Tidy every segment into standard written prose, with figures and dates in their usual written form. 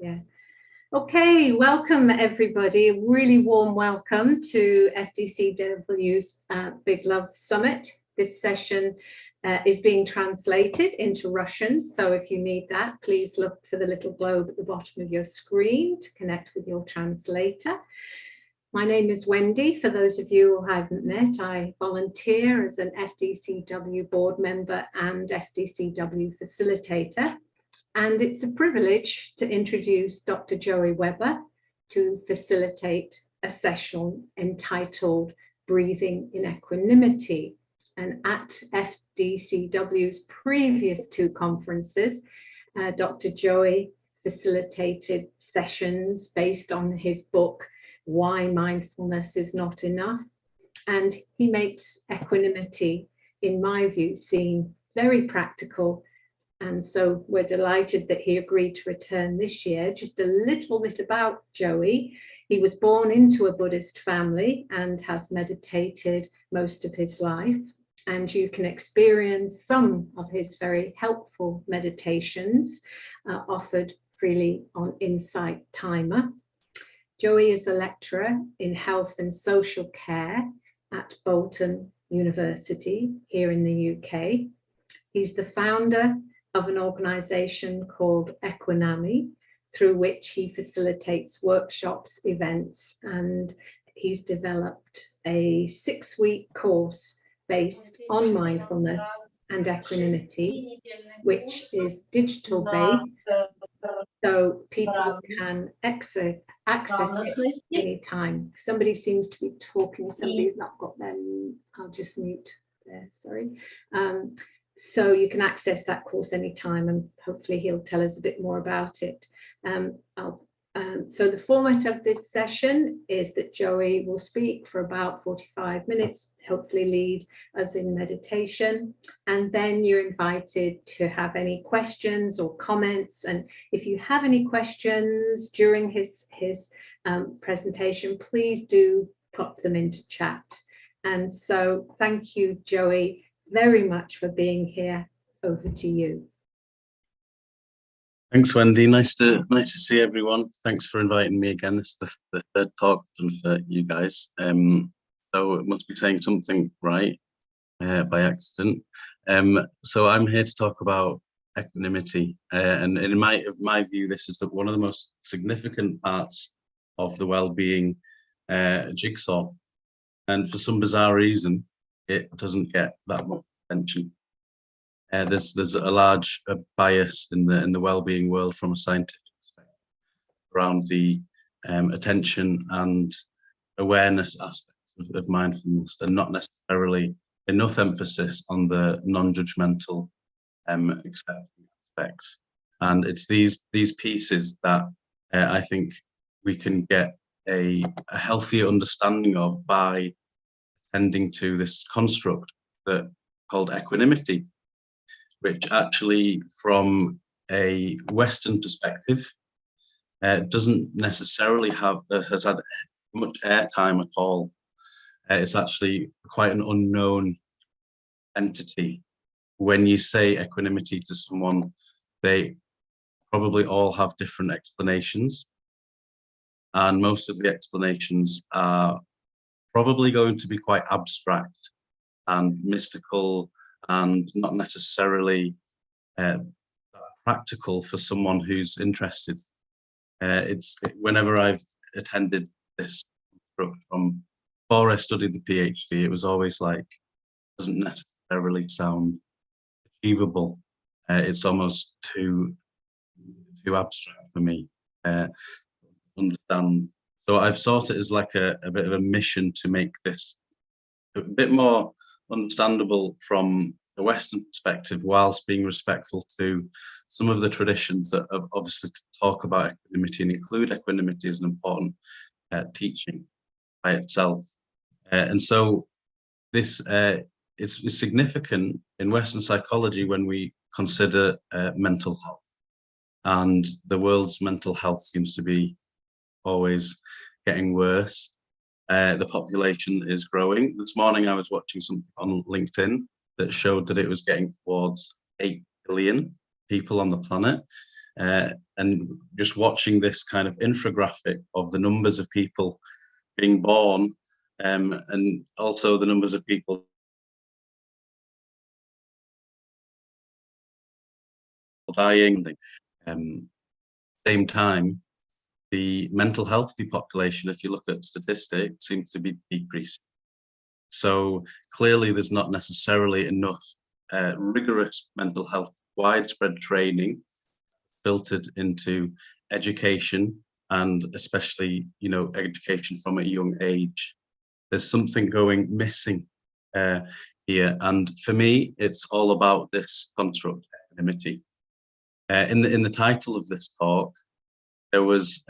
Yeah. Okay, welcome everybody. A really warm welcome to FDCW's Big Love Summit. This session is being translated into Russian, so if you need that, please look for the little globe at the bottom of your screen to connect with your translator. My name is Wendy. For those of you who I haven't met, I volunteer as an FDCW board member and FDCW facilitator. And it's a privilege to introduce Dr. Joey Weber to facilitate a session entitled Breathing in Equanimity. And at FDCW's previous two conferences, Dr. Joey facilitated sessions based on his book, Why Mindfulness is Not Enough. And he makes equanimity, in my view, seem very practical. And so we're delighted that he agreed to return this year. Just a little bit about Joey. He was born into a Buddhist family and has meditated most of his life. And you can experience some of his very helpful meditations offered freely on Insight Timer. Joey is a lecturer in health and social care at Bolton University here in the UK. He's the founder of an organisation called Equanimity, through which he facilitates workshops, events, and he's developed a 6-week course based on mindfulness and equanimity, which is digital based, so people can access it anytime. Somebody seems to be talking, somebody's not got them, I'll just mute there, sorry. So you can access that course anytime, and hopefully he'll tell us a bit more about it. So the format of this session is that Joey will speak for about 45 minutes, hopefully lead us in meditation, and then you're invited to have any questions or comments. And if you have any questions during his presentation, please do pop them into chat. And so thank you, Joey, very much for being here. Over to you. Thanks, Wendy. Nice to see everyone. Thanks for inviting me again. This is the third talk I've done for you guys. So it must be saying something right by accident. So I'm here to talk about equanimity, and in my view, this is one of the most significant parts of the well-being jigsaw. And for some bizarre reason, it doesn't get that much attention. There's a large bias in the well-being world from a scientific perspective around the attention and awareness aspects of mindfulness, and not necessarily enough emphasis on the non-judgmental accepting aspects. And it's these pieces that I think we can get a healthier understanding of by tending to this construct called equanimity, which actually, from a Western perspective, doesn't necessarily has had much airtime at all. It's actually quite an unknown entity. When you say equanimity to someone, they probably all have different explanations, and most of the explanations are probably going to be quite abstract and mystical, and not necessarily practical for someone who's interested. Whenever I've attended this from before I studied the PhD, it was always like, doesn't necessarily sound achievable. It's almost too abstract for me to understand. So I've sought it as like a bit of a mission to make this a bit more understandable from the Western perspective, whilst being respectful to some of the traditions that obviously talk about equanimity and include equanimity as an important teaching by itself. And so this is significant in Western psychology when we consider mental health. And the world's mental health seems to be always getting worse. The population is growing. This morning I was watching something on LinkedIn that showed that it was getting towards 8 billion people on the planet. And just watching this kind of infographic of the numbers of people being born, and also the numbers of people dying. Same time, the mental health population, if you look at statistics, seems to be decreasing. So clearly there's not necessarily enough rigorous mental health widespread training filtered into education, and especially, you know, education from a young age. There's something going missing here, and for me it's all about this construct, equanimity. In the title of this talk, there was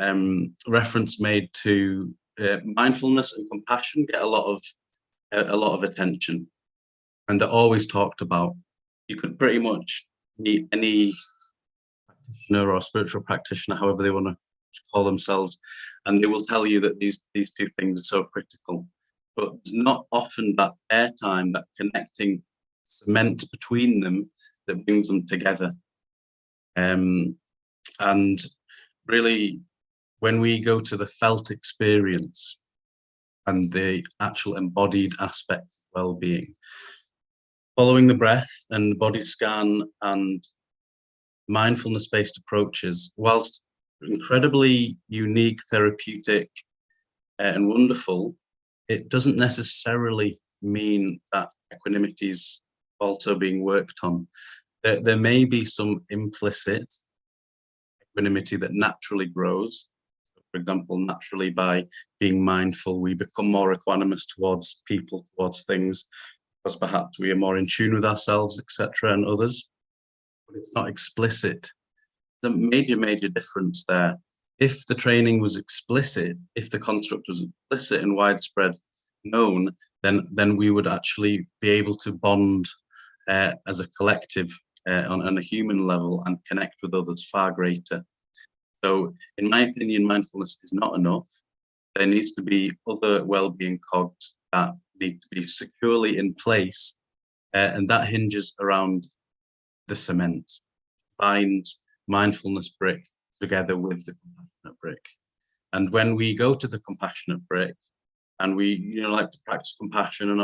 reference made to mindfulness and compassion get a lot of attention, and they're always talked about. You could pretty much meet any practitioner or spiritual practitioner, however they want to call themselves, and they will tell you that these two things are so critical. But there's not often that airtime, that connecting cement between them that brings them together. And really, when we go to the felt experience and the actual embodied aspect of well-being, following the breath and body scan and mindfulness-based approaches, whilst incredibly unique, therapeutic, and wonderful, it doesn't necessarily mean that equanimity is also being worked on. There may be some implicit equanimity that naturally grows. For example, naturally by being mindful, we become more equanimous towards people, towards things, because perhaps we are more in tune with ourselves, etc., and others. But it's not explicit. There's a major difference there. If the training was explicit, if the construct was explicit and widespread known, then we would actually be able to bond as a collective on a human level and connect with others far greater. So in my opinion, mindfulness is not enough. There needs to be other well-being cogs that need to be securely in place, and that hinges around the cement, binds mindfulness brick together with the compassionate brick. And when we go to the compassionate brick and we, you know, like to practice compassion and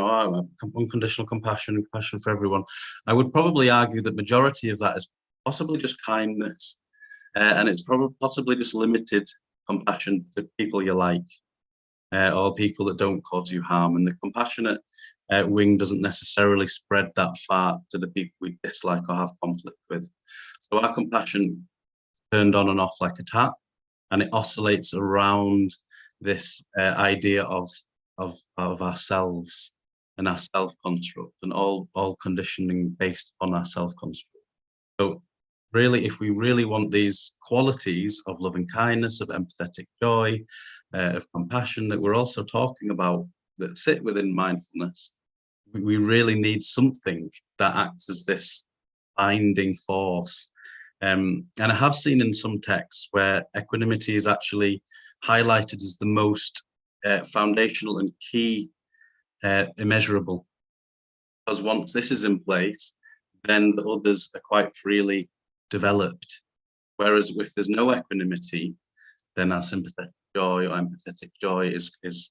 unconditional compassion and compassion for everyone, I would probably argue that majority of that is possibly just kindness, and it's probably possibly just limited compassion for people you like, or people that don't cause you harm. And the compassionate wing doesn't necessarily spread that far to the people we dislike or have conflict with. So our compassion turned on and off like a tap, and it oscillates around this idea of ourselves and our self-construct, and all conditioning based on our self-construct. So really, if we really want these qualities of loving kindness, of empathetic joy, of compassion that we're also talking about that sit within mindfulness, we really need something that acts as this binding force. And I have seen in some texts where equanimity is actually highlighted as the most foundational and key immeasurable, because once this is in place, then the others are quite freely developed. Whereas if there's no equanimity, then our sympathetic joy or empathetic joy is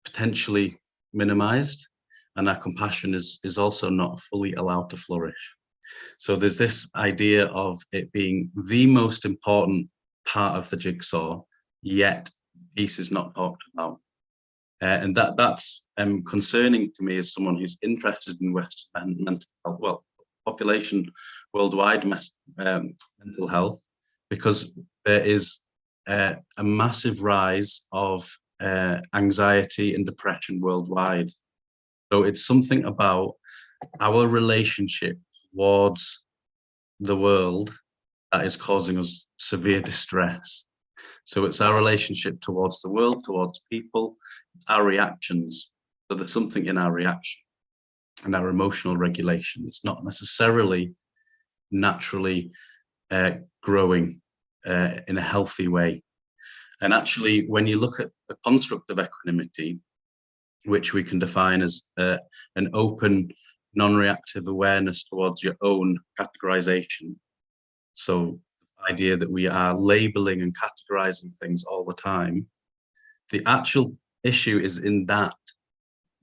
potentially minimized, and our compassion is also not fully allowed to flourish. So there's this idea of it being the most important part of the jigsaw, yet peace is not talked about. And that's concerning to me as someone who's interested in Western mental health, well, population worldwide mental health, because there is a massive rise of anxiety and depression worldwide. So it's something about our relationship towards the world that is causing us severe distress. So it's our relationship towards the world, towards people, our reactions. So there's something in our reaction and our emotional regulation. It's not necessarily naturally growing in a healthy way. And actually, when you look at the construct of equanimity, which we can define as an open, non-reactive awareness towards your own categorization. So idea that we are labeling and categorizing things all the time. The actual issue is in that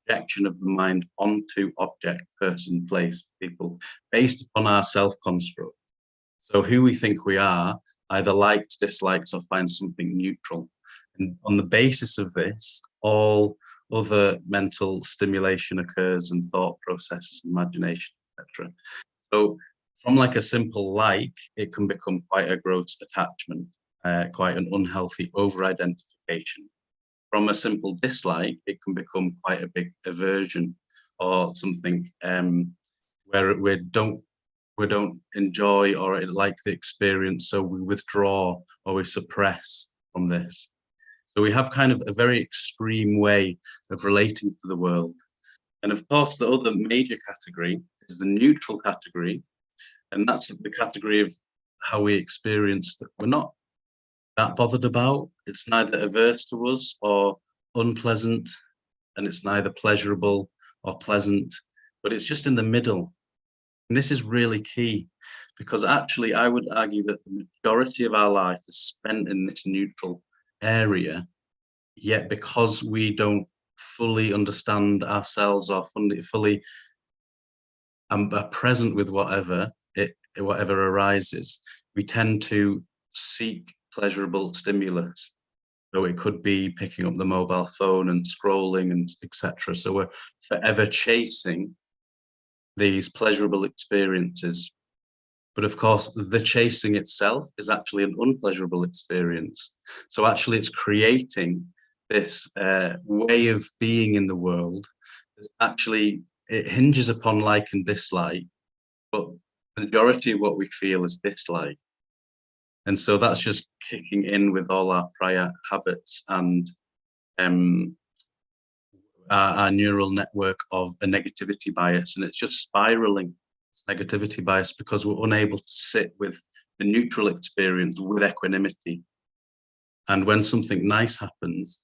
projection of the mind onto object, person, place, people, based upon our self-construct. So who we think we are either likes, dislikes, or finds something neutral. And on the basis of this, all other mental stimulation occurs, and thought processes, imagination, etc. So from like a simple like, it can become quite a gross attachment, quite an unhealthy over-identification. From a simple dislike, it can become quite a big aversion, or something where we don't enjoy or like the experience, so we withdraw or we suppress from this. So we have kind of a very extreme way of relating to the world. And of course, the other major category is the neutral category. And that's the category of how we experience that we're not that bothered about. It's neither averse to us or unpleasant, and it's neither pleasurable or pleasant, but it's just in the middle. And this is really key, because actually I would argue that the majority of our life is spent in this neutral area, yet because we don't fully understand ourselves or fully are present with whatever arises, we tend to seek pleasurable stimulus. So it could be picking up the mobile phone and scrolling and etc. So we're forever chasing these pleasurable experiences. But of course, the chasing itself is actually an unpleasurable experience. So actually it's creating this way of being in the world. It's actually, it hinges upon like and dislike, but the majority of what we feel is dislike. And so that's just kicking in with all our prior habits and our neural network of a negativity bias. And it's just spiraling this negativity bias because we're unable to sit with the neutral experience with equanimity. And when something nice happens,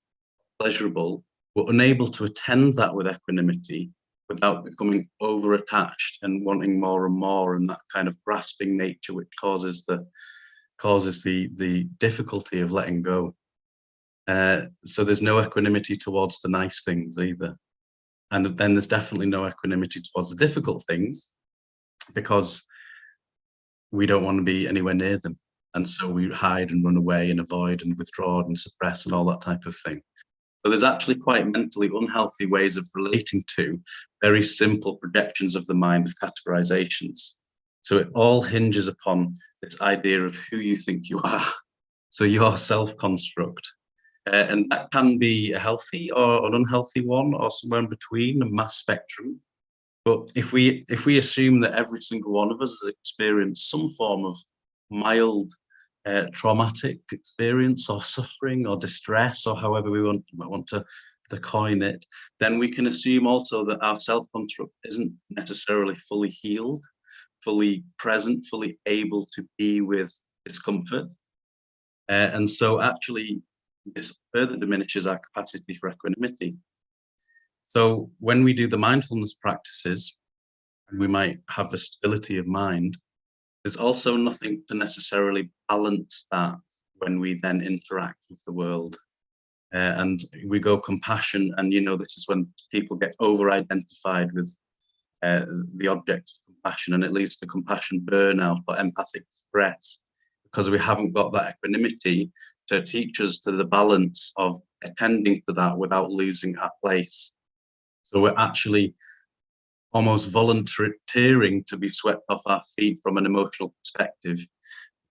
pleasurable, we're unable to attend that with equanimity without becoming over-attached and wanting more and more, and that kind of grasping nature which causes the difficulty of letting go. So there's no equanimity towards the nice things either. And then there's definitely no equanimity towards the difficult things, because we don't want to be anywhere near them. And so we hide and run away and avoid and withdraw and suppress and all that type of thing. So there's actually quite mentally unhealthy ways of relating to very simple projections of the mind of categorizations. So it all hinges upon this idea of who you think you are. So your self-construct. And that can be a healthy or an unhealthy one, or somewhere in between, a mass spectrum. But if we assume that every single one of us has experienced some form of mild traumatic experience or suffering or distress, or however we want to coin it, then we can assume also that our self-construct isn't necessarily fully healed, fully present, fully able to be with discomfort. And so actually this further diminishes our capacity for equanimity. So when we do the mindfulness practices, we might have a stability of mind. There's also nothing to necessarily balance that when we then interact with the world. And we go compassion, and this is when people get over-identified with the object of compassion, and it leads to compassion burnout or empathic stress, because we haven't got that equanimity to teach us to the balance of attending to that without losing our place. So we're actually almost volunteering to be swept off our feet from an emotional perspective,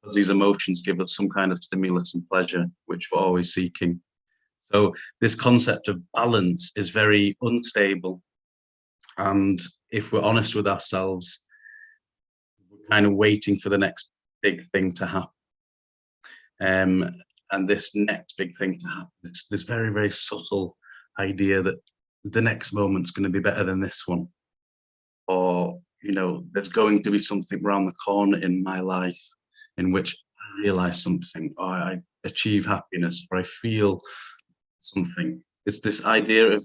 because these emotions give us some kind of stimulus and pleasure, which we're always seeking. So this concept of balance is very unstable. And if we're honest with ourselves, we're kind of waiting for the next big thing to happen. And this next big thing to happen, it's this very, very subtle idea that the next moment's going to be better than this one. Or, there's going to be something around the corner in my life in which I realize something, or I achieve happiness, or I feel something. It's this idea of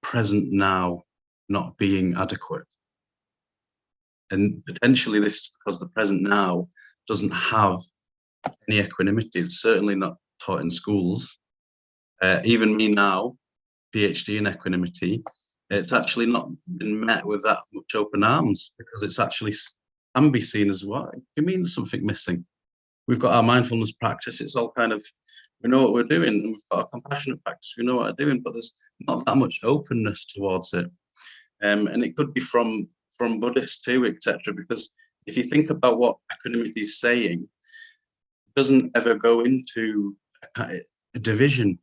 present now not being adequate. And potentially this is because the present now doesn't have any equanimity. It's certainly not taught in schools. Even me now, PhD in equanimity, it's actually not been met with that much open arms, because it's actually can be seen as, what do you mean there's something missing? We've got our mindfulness practice, it's all kind of, we know what we're doing, and we've got a compassionate practice, we know what we're doing, but there's not that much openness towards it. And it could be from Buddhists too, etc. Because if you think about what equanimity is saying, it doesn't ever go into a division.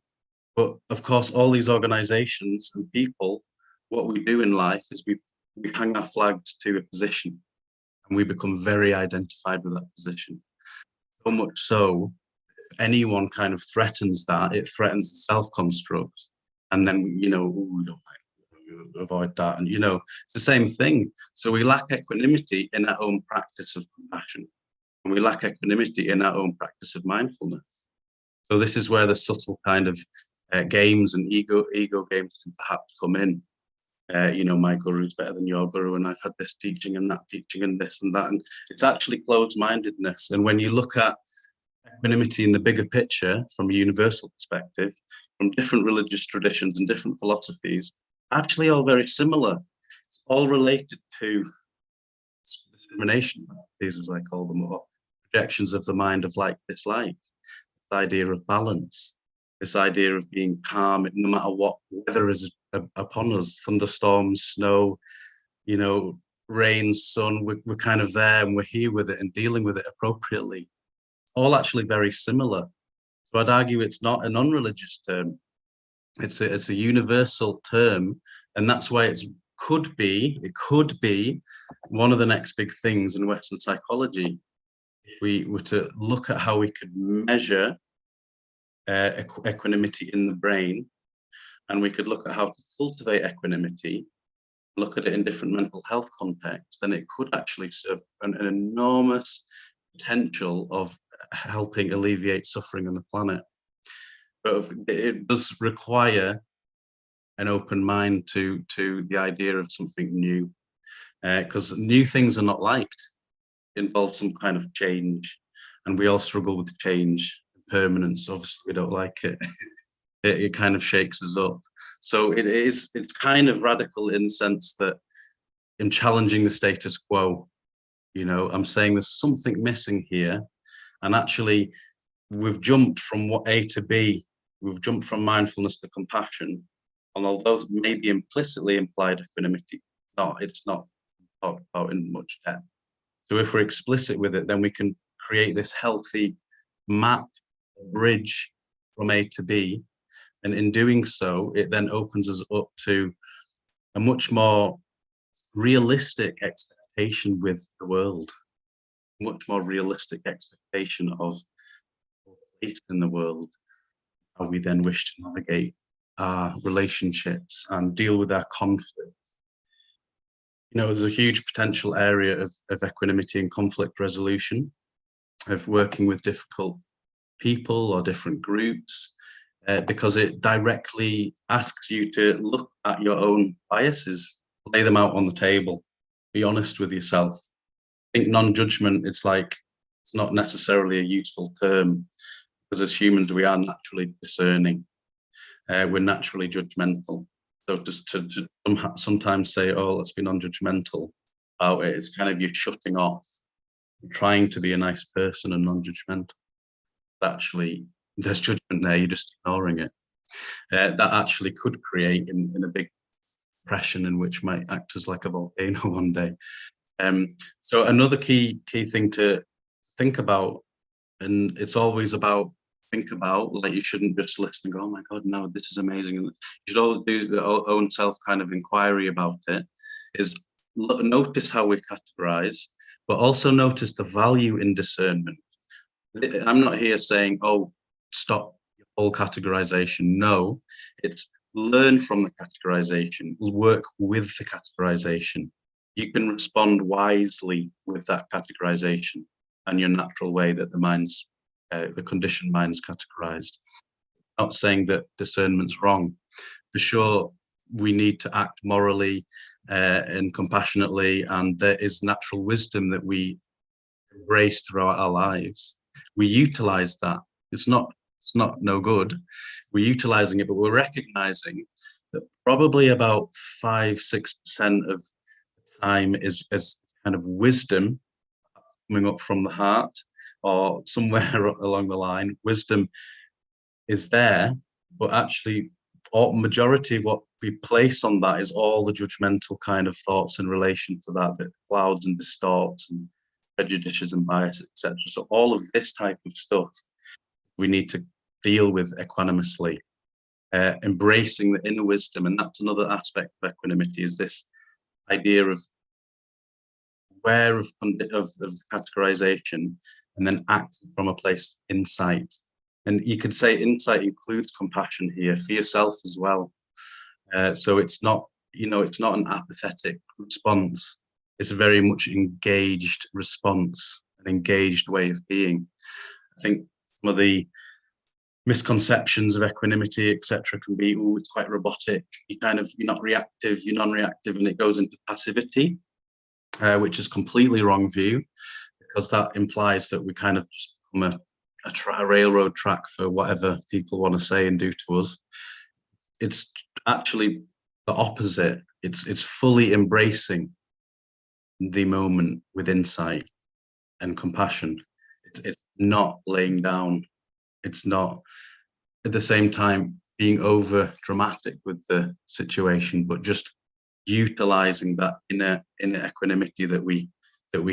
But of course, all these organizations and people, what we do in life is we hang our flags to a position, and we become very identified with that position. So much so, if anyone kind of threatens that, it threatens the self-construct. And then, we don't avoid that. And, it's the same thing. So we lack equanimity in our own practice of compassion. And we lack equanimity in our own practice of mindfulness. So this is where the subtle kind of games and ego games can perhaps come in. My guru is better than your guru, and I've had this teaching and that teaching and this and that. And it's actually closed-mindedness. And when you look at equanimity in the bigger picture from a universal perspective, from different religious traditions and different philosophies, actually all very similar. It's all related to discrimination, these as I call them, or projections of the mind of like, dislike, this idea of balance, this idea of being calm no matter what weather is upon us, thunderstorms, snow, rain, sun, we're kind of there, and we're here with it and dealing with it appropriately. All actually very similar. So I'd argue it's not a non-religious term. It's a universal term, and that's why it could be one of the next big things in Western psychology. If we were to look at how we could measure equanimity in the brain, and we could look at how to cultivate equanimity, look at it in different mental health contexts, then it could actually serve an enormous potential of helping alleviate suffering on the planet. But it does require an open mind to the idea of something new, because new things are not liked. It involves some kind of change, and we all struggle with change. Permanence, obviously, we don't like it. It kind of shakes us up. So it's kind of radical in the sense that in challenging the status quo, I'm saying there's something missing here, and actually we've jumped from what A to B. We've jumped from mindfulness to compassion, and although it may be implicitly implied equanimity, it's not talked about in much depth. So if we're explicit with it, then we can create this healthy map, bridge from A to B, and in doing so, it then opens us up to a much more realistic expectation with the world, much more realistic expectation of place in the world, how we then wish to navigate our relationships and deal with our conflict. There's a huge potential area of equanimity and conflict resolution, of working with difficult people or different groups, because it directly asks you to look at your own biases, lay them out on the table, be honest with yourself. I think non-judgment, it's not necessarily a useful term, because as humans, we are naturally discerning. We're naturally judgmental. So just to sometimes say, oh, let's be non-judgmental about it, it's kind of you shutting off, trying to be a nice person and non-judgmental. Actually, there's judgment there, you're just ignoring it. That actually could create in a big depression, in which might act as like a volcano one day. So another key thing to think about, and it's always about like, you shouldn't just listen and go, oh my God, no, this is amazing. And you should always do the own self kind of inquiry about it, is notice how we categorize, but also notice the value in discernment. I'm not here saying, oh, stop your whole categorization. No, it's learn from the categorization, work with the categorization. You can respond wisely with that categorization and your natural way that the conditioned mind's categorized. Not saying that discernment's wrong. For sure, we need to act morally and compassionately, and there is natural wisdom that we embrace throughout our lives. we utilize that. It's not no good. We're utilizing it, but we're recognizing that probably about 5-6% of the time is kind of wisdom coming up from the heart, or somewhere along the line. Wisdom is there, but actually majority of what we place on that is all the judgmental kind of thoughts in relation to that clouds and distorts and prejudices and biases, etc. So all of this type of stuff we need to deal with equanimously, embracing the inner wisdom. And that's another aspect of equanimity, is this idea of aware of categorization and then act from a place of insight. And you could say insight includes compassion here for yourself as well. So it's not, it's not an apathetic response. It's a very much engaged response, an engaged way of being. I think some of the misconceptions of equanimity, etc., can be, oh, it's quite robotic. You're not reactive, you're non-reactive, and it goes into passivity, which is completely wrong view, because that implies that we kind of just become a railroad track for whatever people want to say and do to us. It's actually the opposite. It's fully embracing the moment with insight and compassion. It's not laying down. It's not at the same time being over dramatic with the situation, but just utilizing that inner equanimity that we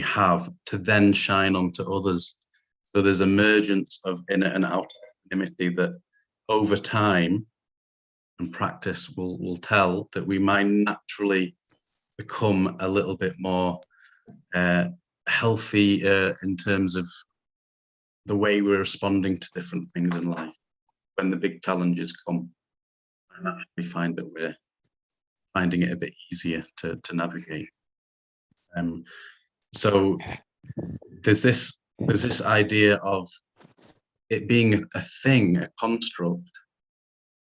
have to then shine onto others. So there's emergence of inner and outer equanimity that over time and practice will tell that we might naturally become a little bit more healthy in terms of the way we're responding to different things in life. When the big challenges come, I actually find that we're finding it a bit easier to navigate. So there's this idea of it being a thing, a construct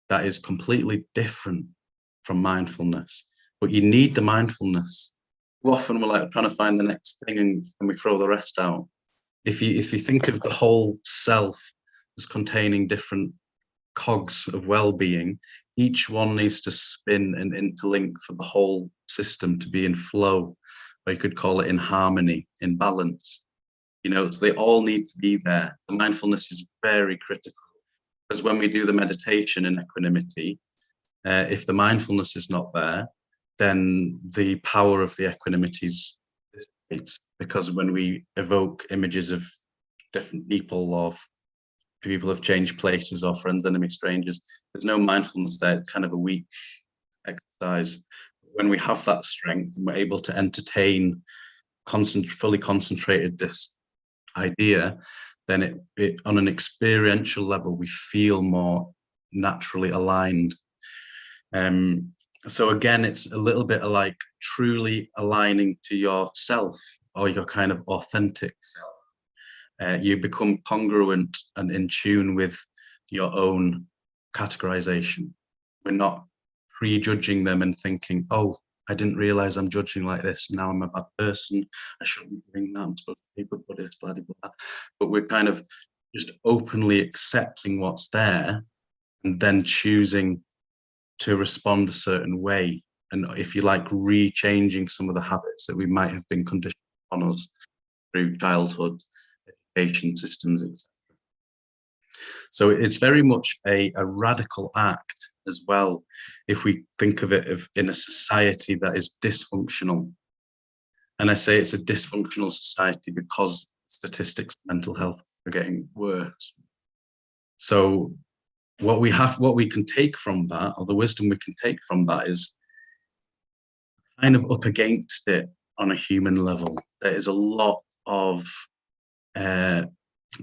that is completely different from mindfulness. But you need the mindfulness. Often we're like trying to find the next thing and we throw the rest out. If you think of the whole self as containing different cogs of well-being, each one needs to spin and interlink for the whole system to be in flow, or you could call it in harmony, in balance. So they all need to be there. The mindfulness is very critical, because when we do the meditation in equanimity, if the mindfulness is not there, then the power of the equanimity dissipates, because when we evoke images of different people, or people have changed places, or friends, enemies, strangers, there's no mindfulness there. It's kind of a weak exercise. When we have that strength and we're able to entertain fully concentrated this idea, then it on an experiential level we feel more naturally aligned. So again, it's a little bit like truly aligning to yourself, or your kind of authentic self. You become congruent and in tune with your own categorization. We're not prejudging them and thinking, oh, I didn't realize I'm judging like this, now I'm a bad person, I shouldn't be doing that, I'm supposed to be a good Buddhist, blah, blah, blah. But we're kind of just openly accepting what's there and then choosing to respond a certain way. And if you like, rechanging some of the habits that we might have been conditioned on us through childhood, education systems, etc. So it's very much a radical act as well, if we think of it in a society that is dysfunctional. And I say it's a dysfunctional society because statistics of mental health are getting worse. So what we can take from that, or the wisdom we can take from that, is kind of up against it on a human level. There is a lot of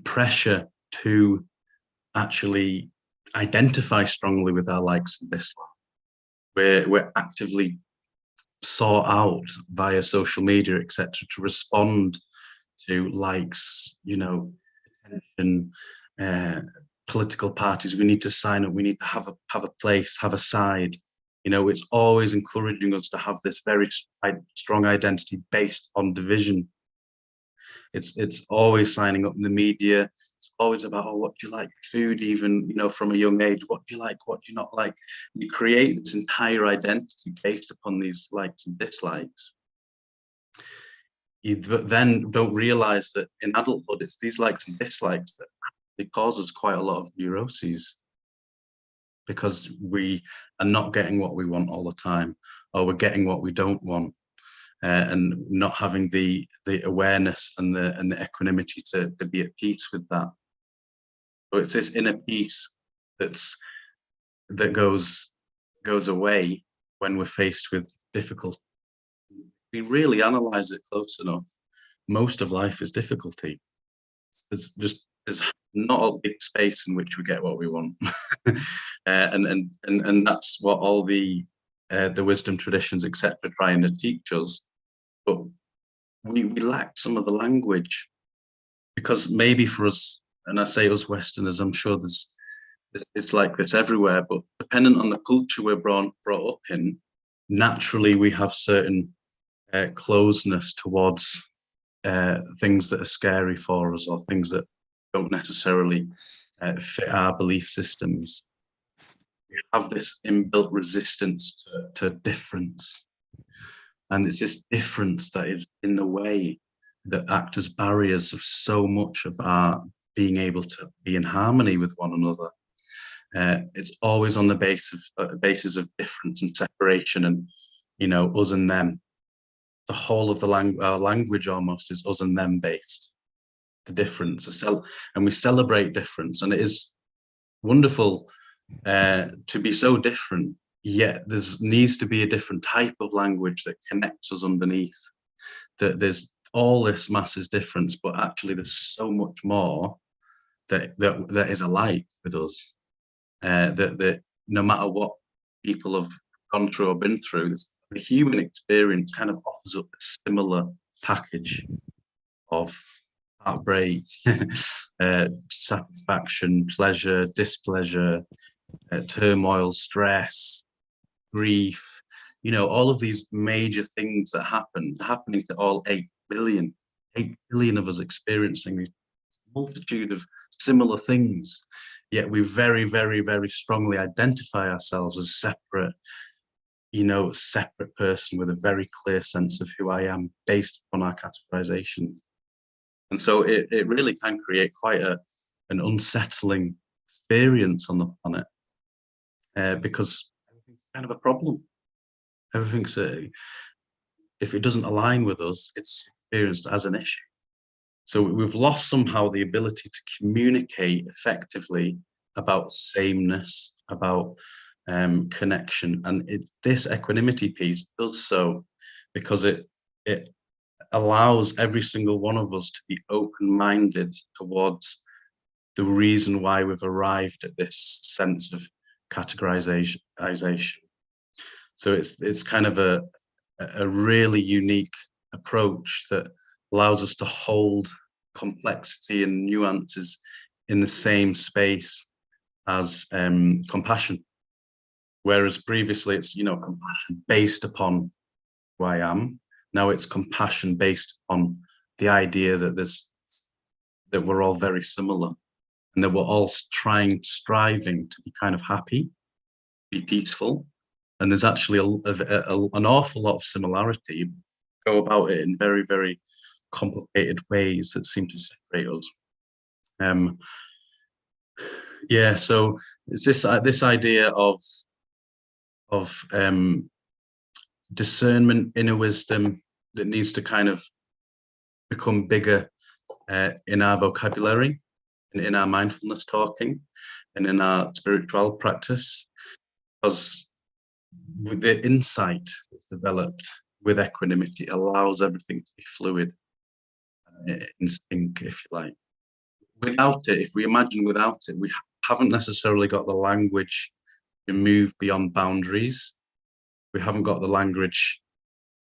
pressure to actually identify strongly with our likes and dislikes. We're actively sought out via social media, etc., to respond to likes, attention, political parties. We need to sign up. We need to have a place, have a side. It's always encouraging us to have this very strong identity based on division. It's always signing up in the media, It's always about, oh, what do you like? Food, even, you know, from a young age, what do you like? What do you not like? You create this entire identity based upon these likes and dislikes. You then don't realize that in adulthood, it's these likes and dislikes that actually cause us quite a lot of neuroses, because we are not getting what we want all the time, or we're getting what we don't want. And not having the awareness and the equanimity to be at peace with that. So it's this inner peace that goes away when we're faced with difficulty. We really analyze it close enough. Most of life is difficulty. There's not a big space in which we get what we want, and that's what all the wisdom traditions, etc., trying to teach us. But we lack some of the language, because maybe for us, and I say us Westerners, I'm sure it's like this everywhere, but dependent on the culture we're brought up in, naturally we have certain closeness towards things that are scary for us, or things that don't necessarily fit our belief systems. We have this inbuilt resistance to difference. And it's this difference that is in the way, that act as barriers of so much of our being able to be in harmony with one another. It's always on the basis of difference and separation, and, you know, us and them. The whole of our language almost is us and them based. The difference, and we celebrate difference, and it is wonderful to be so different. Yet there needs to be a different type of language that connects us underneath. That there's all this masses difference, but actually there's so much more that is alike with us. That no matter what people have gone through or been through, the human experience kind of offers up a similar package of heartbreak, satisfaction, pleasure, displeasure, turmoil, stress, grief, you know, all of these major things that happening to all 8 billion of us, experiencing these multitude of similar things. Yet we very, very, very strongly identify ourselves as separate person with a very clear sense of who I am based on our categorizations. And so it really can create quite an unsettling experience on the planet, because everything's kind of a problem. Everything's if it doesn't align with us, it's experienced as an issue. So we've lost somehow the ability to communicate effectively about sameness, about connection, and this equanimity piece does so because it allows every single one of us to be open-minded towards the reason why we've arrived at this sense of categorization. So it's kind of a really unique approach that allows us to hold complexity and nuances in the same space as compassion. Whereas previously it's, you know, compassion based upon who I am. Now it's compassion based on the idea that we're all very similar, and that we're all striving to be kind of happy, be peaceful. And there's actually an awful lot of similarity. Go about it in very, very complicated ways that seem to separate us. Yeah, so it's this idea of discernment, inner wisdom, that needs to kind of become bigger in our vocabulary, and in our mindfulness talking, and in our spiritual practice, because with the insight that's developed with equanimity, allows everything to be fluid, in sync, if you like. Without it, if we imagine without it, we haven't necessarily got the language to move beyond boundaries. We haven't got the language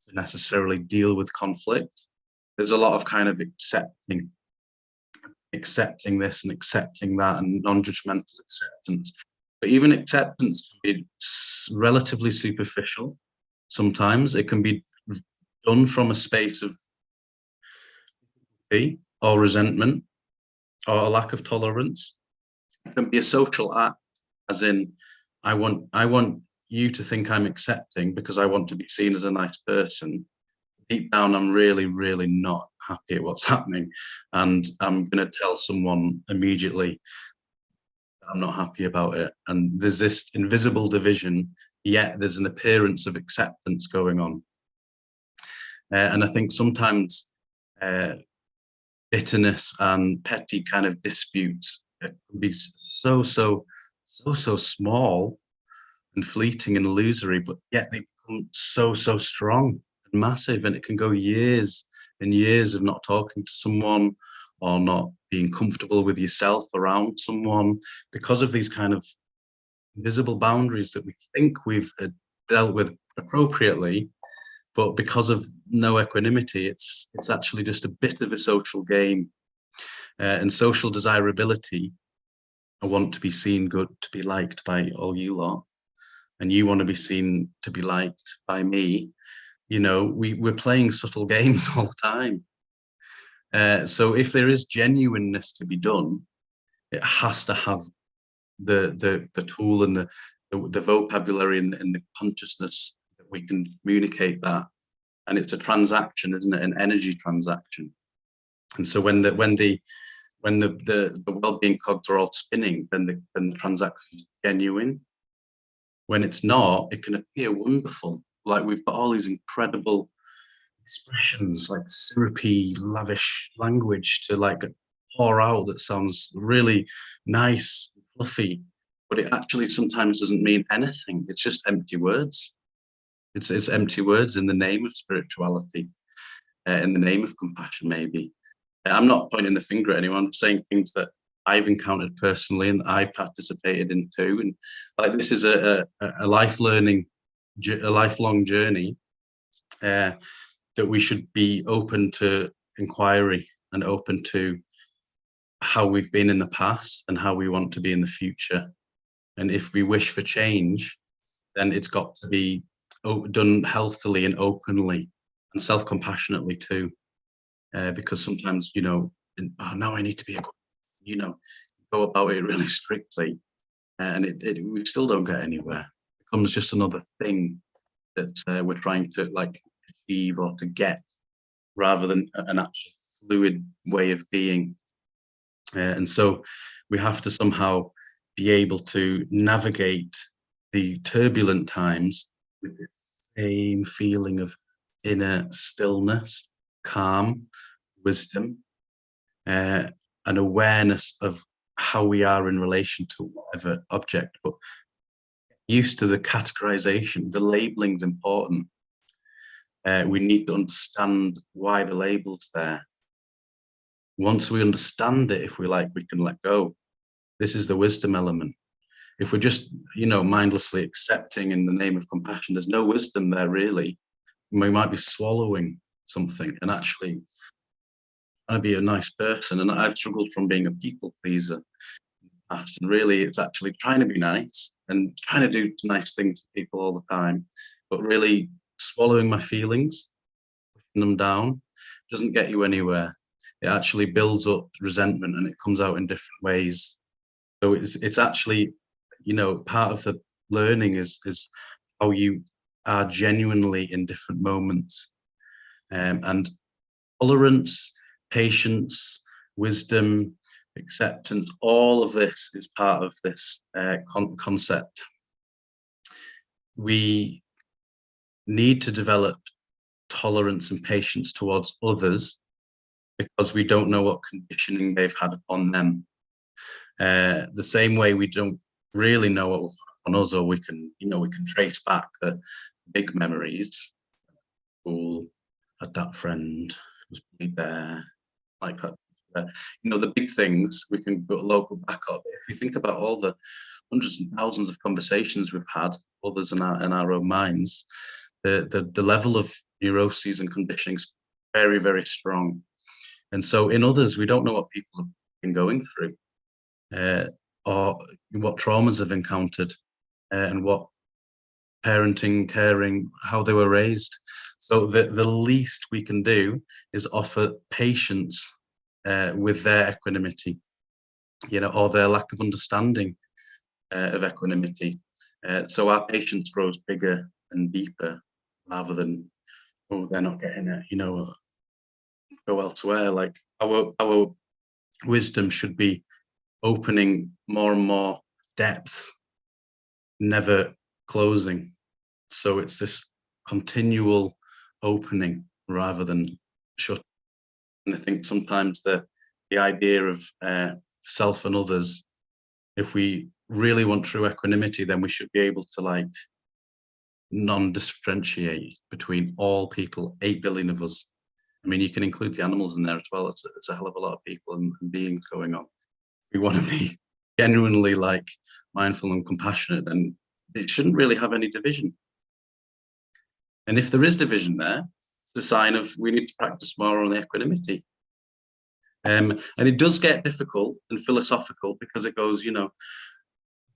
to necessarily deal with conflict. There's a lot of kind of accepting this and accepting that, and non-judgmental acceptance. But even acceptance can be relatively superficial. Sometimes it can be done from a space of or resentment, or a lack of tolerance. It can be a social act, as in, I want you to think I'm accepting because I want to be seen as a nice person. Deep down, I'm really, really not happy at what's happening. And I'm going to tell someone immediately I'm not happy about it. And there's this invisible division, yet there's an appearance of acceptance going on. And I think sometimes bitterness and petty kind of disputes can be so small and fleeting and illusory, but yet they become so strong and massive, and it can go years and years of not talking to someone or not being comfortable with yourself around someone because of these kind of invisible boundaries that we think we've dealt with appropriately, but because of no equanimity, it's actually just a bit of a social game. And social desirability, I want to be seen good, to be liked by all you lot, and you want to be seen to be liked by me. You know, we're playing subtle games all the time. So if there is genuineness to be done, it has to have the tool and the vocabulary and the consciousness that we can communicate that. And it's a transaction, isn't it? An energy transaction. And so when the well-being cogs are all spinning, then the transaction is genuine. When it's not, it can appear wonderful. Like we've got all these incredible expressions, like syrupy, lavish language to like pour out that sounds really nice, fluffy, but it actually sometimes doesn't mean anything. It's just empty words. It's empty words in the name of spirituality, in the name of compassion, maybe. I'm not pointing the finger at anyone. I'm saying things that I've encountered personally and that I've participated in too. And like this is a lifelong journey that we should be open to inquiry and open to how we've been in the past and how we want to be in the future. And if we wish for change, then it's got to be done healthily and openly and self-compassionately too. Because sometimes, you know, now I need to be a, you know, go about it really strictly, and we still don't get anywhere. It becomes just another thing that we're trying to like achieve or to get, rather than an actual fluid way of being. And so we have to somehow be able to navigate the turbulent times with the same feeling of inner stillness, calm, wisdom, an awareness of how we are in relation to whatever object, but used to the categorization. The labeling's important. We need to understand why the label's there. Once we understand it, if we like, we can let go. This is the wisdom element. If we're just, you know, mindlessly accepting in the name of compassion, there's no wisdom there really. We might be swallowing something and actually I'd be a nice person. And I've struggled from being a people pleaser in the past, and really it's actually trying to be nice and trying to do nice things to people all the time, but really swallowing my feelings, pushing them down, doesn't get you anywhere. It actually builds up resentment and it comes out in different ways. So it's actually, you know, part of the learning is how you are genuinely in different moments. And tolerance, patience, wisdom, acceptance, all of this is part of this concept. We need to develop tolerance and patience towards others because we don't know what conditioning they've had upon them. The same way we don't really know what was on us, or we can, you know, we can trace back the big memories. School, had that friend, was bullied there, like that. You know, the big things we can go local back up. If we think about all the hundreds and thousands of conversations we've had, others in our own minds, the level of neuroses and conditioning is very, very strong. And so in others, we don't know what people have been going through, or what traumas they've encountered, and what parenting, caring, how they were raised. So the least we can do is offer patience with their equanimity. or their lack of understanding of equanimity. So our patience grows bigger and deeper rather than, oh, they're not getting it, go elsewhere. Like our wisdom should be opening more and more depths, never closing. So it's this continual opening rather than shut. And I think sometimes the idea of self and others, if we really want true equanimity, then we should be able to non-differentiate between all people, 8 billion of us. I mean, you can include the animals in there as well. It's a hell of a lot of people and beings going on. We want to be genuinely mindful and compassionate, and it shouldn't really have any division. And if there is division there, it's a sign of we need to practice more on the equanimity. And it does get difficult and philosophical because it goes,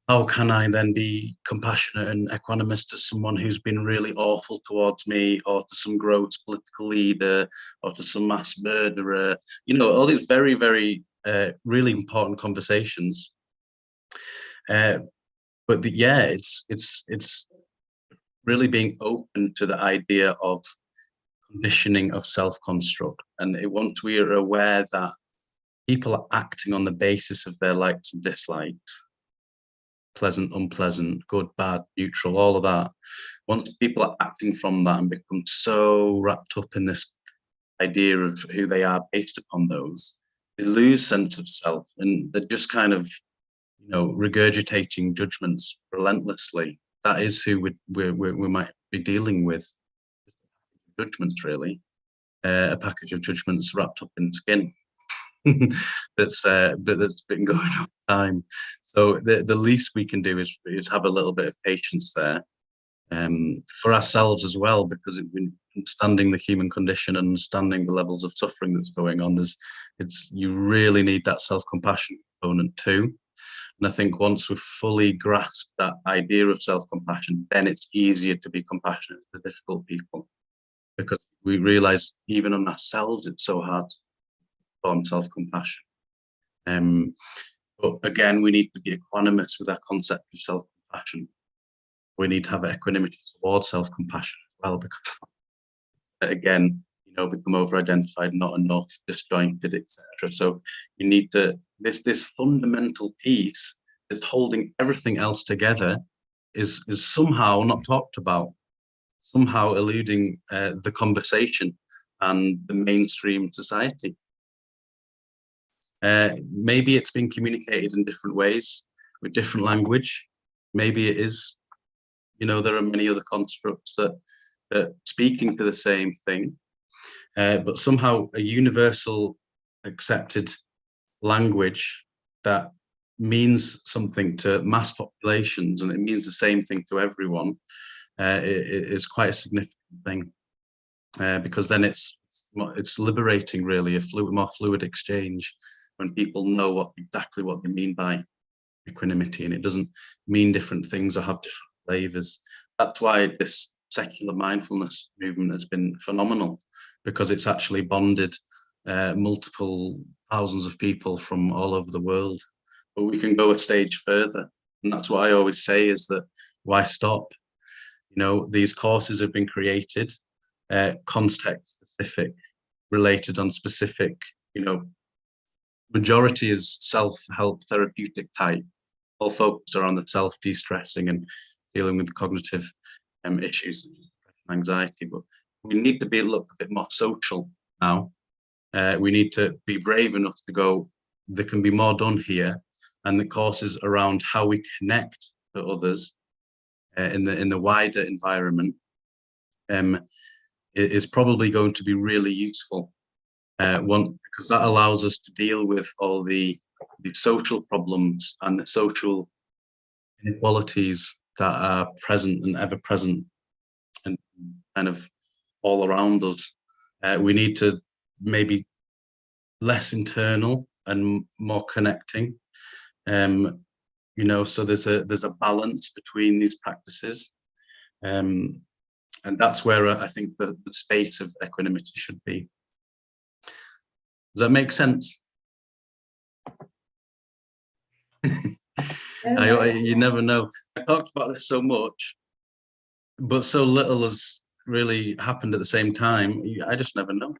how can I then be compassionate and equanimous to someone who's been really awful towards me, or to some gross political leader, or to some mass murderer? All these very, very really important conversations. But it's really being open to the idea of conditioning of self-construct. And once we are aware that people are acting on the basis of their likes and dislikes, pleasant, unpleasant, good, bad, neutral, all of that. Once people are acting from that and become so wrapped up in this idea of who they are based upon those, they lose sense of self, and they're just kind of, regurgitating judgments relentlessly. That is who we might be dealing with. Judgments, really, a package of judgments wrapped up in skin. that's been going on time. So the least we can do is have a little bit of patience there, for ourselves as well, because understanding the human condition and understanding the levels of suffering that's going on, you really need that self-compassion component too. And I think once we've fully grasped that idea of self-compassion, then it's easier to be compassionate to difficult people, because we realize even on ourselves it's so hard to form self-compassion. But again, we need to be equanimous with our concept of self-compassion. We need to have equanimity towards self-compassion as well, because again, become over-identified, not enough, disjointed, etc. So you need to, this fundamental piece that's holding everything else together is somehow not talked about, somehow eluding the conversation and the mainstream society. Maybe it's been communicated in different ways with different language. Maybe it is, there are many other constructs that speaking to the same thing, but somehow a universal accepted language that means something to mass populations, and it means the same thing to everyone, is quite a significant thing, because then it's liberating, really, more fluid exchange, when people know exactly what they mean by equanimity, and it doesn't mean different things or have different flavors. That's why this secular mindfulness movement has been phenomenal, because it's actually bonded multiple thousands of people from all over the world. But we can go a stage further, and that's what I always say, is that why stop? These courses have been created, context specific, related on specific, majority is self-help therapeutic type, all focused around the self de-stressing and dealing with cognitive issues, anxiety. But we need to be look a bit more social now. We need to be brave enough to go, there can be more done here, and the courses around how we connect to others in the wider environment is probably going to be really useful. Because that allows us to deal with all the social problems and the social inequalities that are present and ever present and kind of all around us. We need to maybe less internal and more connecting. So there's a balance between these practices. And that's where I think the space of equanimity should be. Does that make sense? You never know. I talked about this so much, but so little has really happened at the same time. I just never know.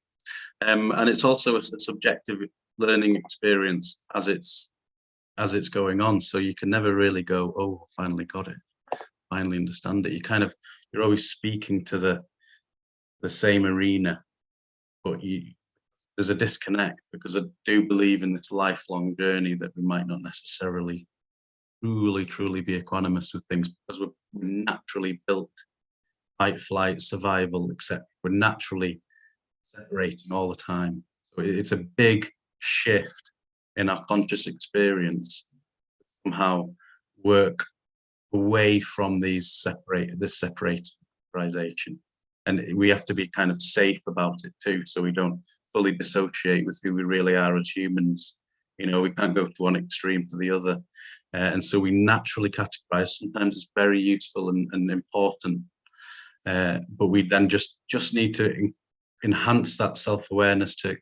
And it's also a subjective learning experience as it's going on. So you can never really go, oh, finally got it, finally understand it. You're always speaking to the same arena, but there's a disconnect, because I do believe in this lifelong journey that we might not necessarily truly be equanimous with things, because we're naturally built fight, flight, survival, except we're naturally separating all the time. So it's a big shift in our conscious experience, somehow work away from this separation. And we have to be kind of safe about it too, so we don't fully dissociate with who we really are as humans. We can't go to one extreme to the other. And so we naturally categorize. Sometimes it's very useful and important, but we then just need to enhance that self-awareness to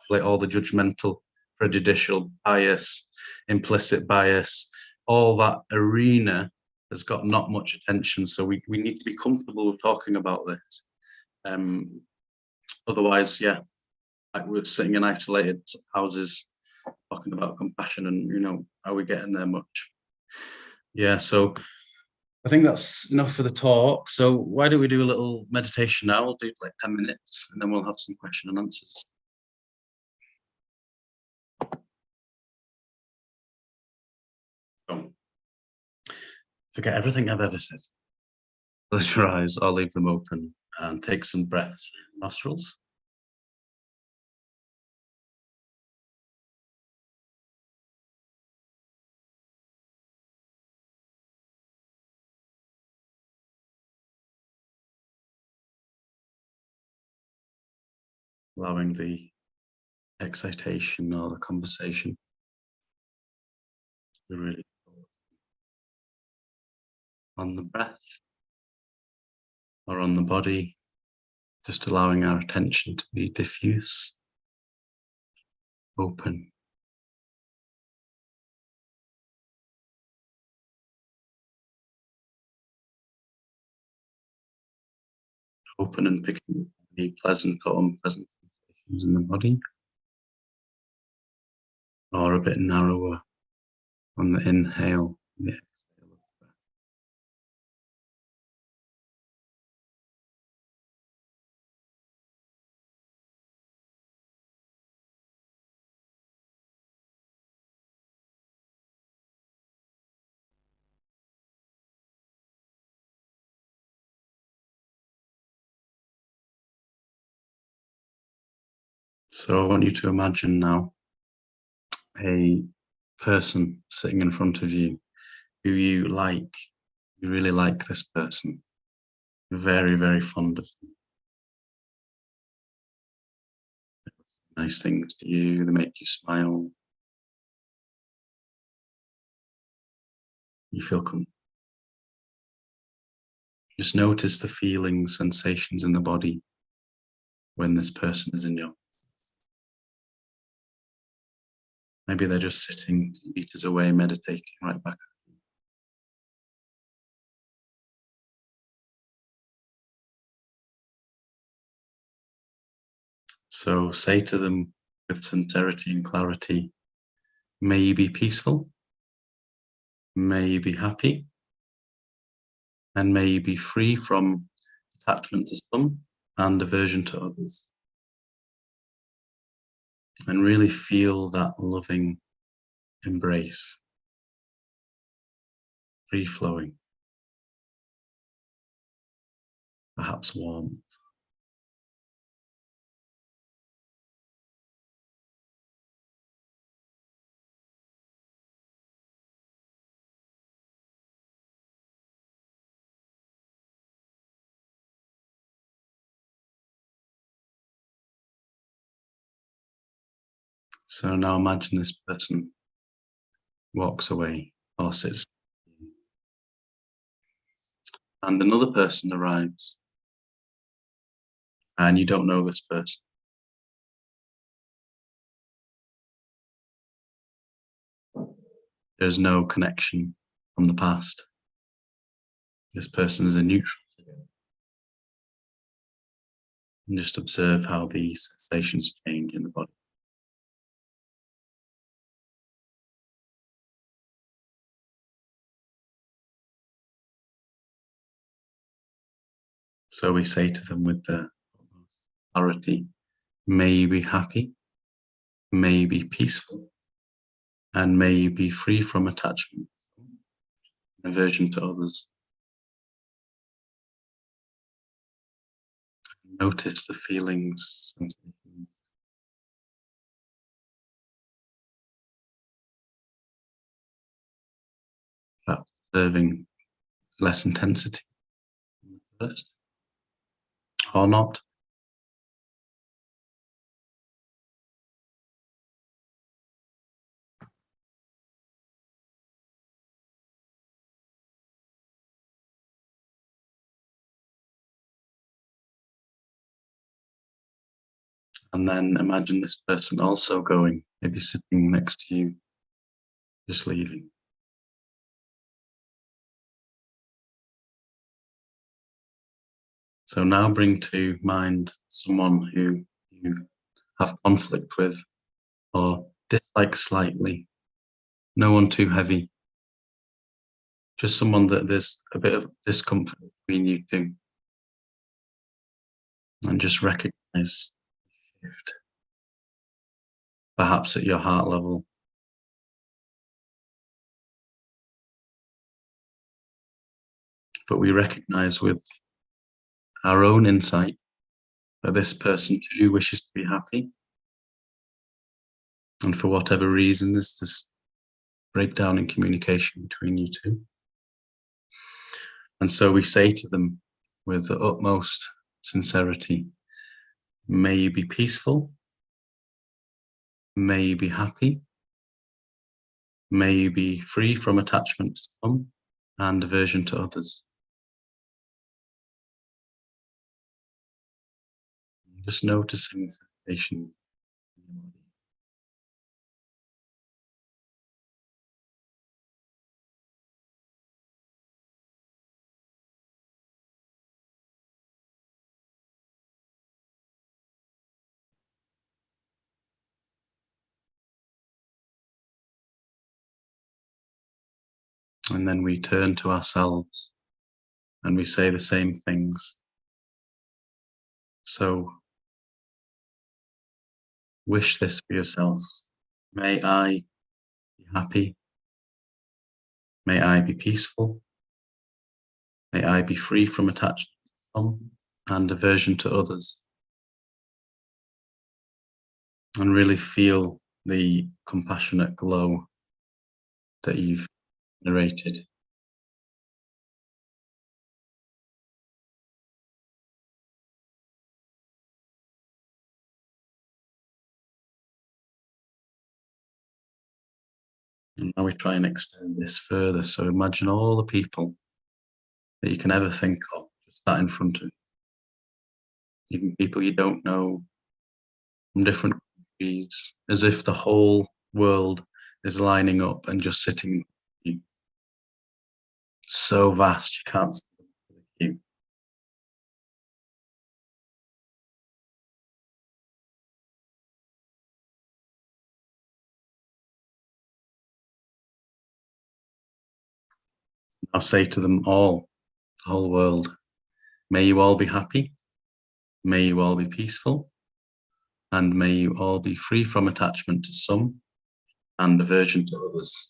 calculate all the judgmental, prejudicial bias, implicit bias. All that arena has got not much attention, so we need to be comfortable with talking about this. Otherwise, yeah, like we're sitting in isolated houses talking about compassion, and are we getting there much? Yeah, so I think that's enough for the talk. So why don't we do a little meditation now? We'll do like 10 minutes, and then we'll have some question and answers. So, forget everything I've ever said. Close your eyes or leave them open, and take some breaths through your nostrils. Allowing the excitation or the conversation to really focus on the breath or on the body, just allowing our attention to be diffuse, open. Open and picking up any pleasant or unpleasant sensations in the body, or a bit narrower on the inhale and the exhale of the breath. So I want you to imagine now a person sitting in front of you who you like. You really like this person. You're very, very fond of them. Nice things to you, they make you smile. You feel comfortable. Just notice the feelings, sensations in the body when this person is in your. Maybe they're just sitting meters away, meditating right back. So say to them with sincerity and clarity, may you be peaceful, may you be happy, and may you be free from attachment to some and aversion to others. And really feel that loving embrace, free-flowing, perhaps warm. So now imagine this person walks away or sits, and another person arrives, and you don't know this person. There's no connection from the past. This person is a neutral. And just observe how these sensations change in the body. So we say to them with the clarity, may you be happy, may you be peaceful, and may you be free from attachment, aversion to others. Notice the feelings, sensations. Observing less intensity first, or not. And then imagine this person also going, maybe sitting next to you, just leaving. So now bring to mind someone who you have conflict with or dislike slightly. No one too heavy. Just someone that there's a bit of discomfort between you two. And just recognize the shift. Perhaps at your heart level. But we recognize with our own insight that this person too wishes to be happy. And for whatever reason, there's this breakdown in communication between you two. And so we say to them with the utmost sincerity, may you be peaceful, may you be happy, may you be free from attachment to some and aversion to others. Just noticing the sensations. And then we turn to ourselves and we say the same things. So wish this for yourself. May I be happy. May I be peaceful. May I be free from attachment to some and aversion to others. And really feel the compassionate glow that you've narrated. And now we try and extend this further. So imagine all the people that you can ever think of just sat in front of you. Even people you don't know from different countries, as if the whole world is lining up and just sitting with you. So vast you can't see you. I'll say to them all, the whole world, may you all be happy, may you all be peaceful, and may you all be free from attachment to some and aversion to others.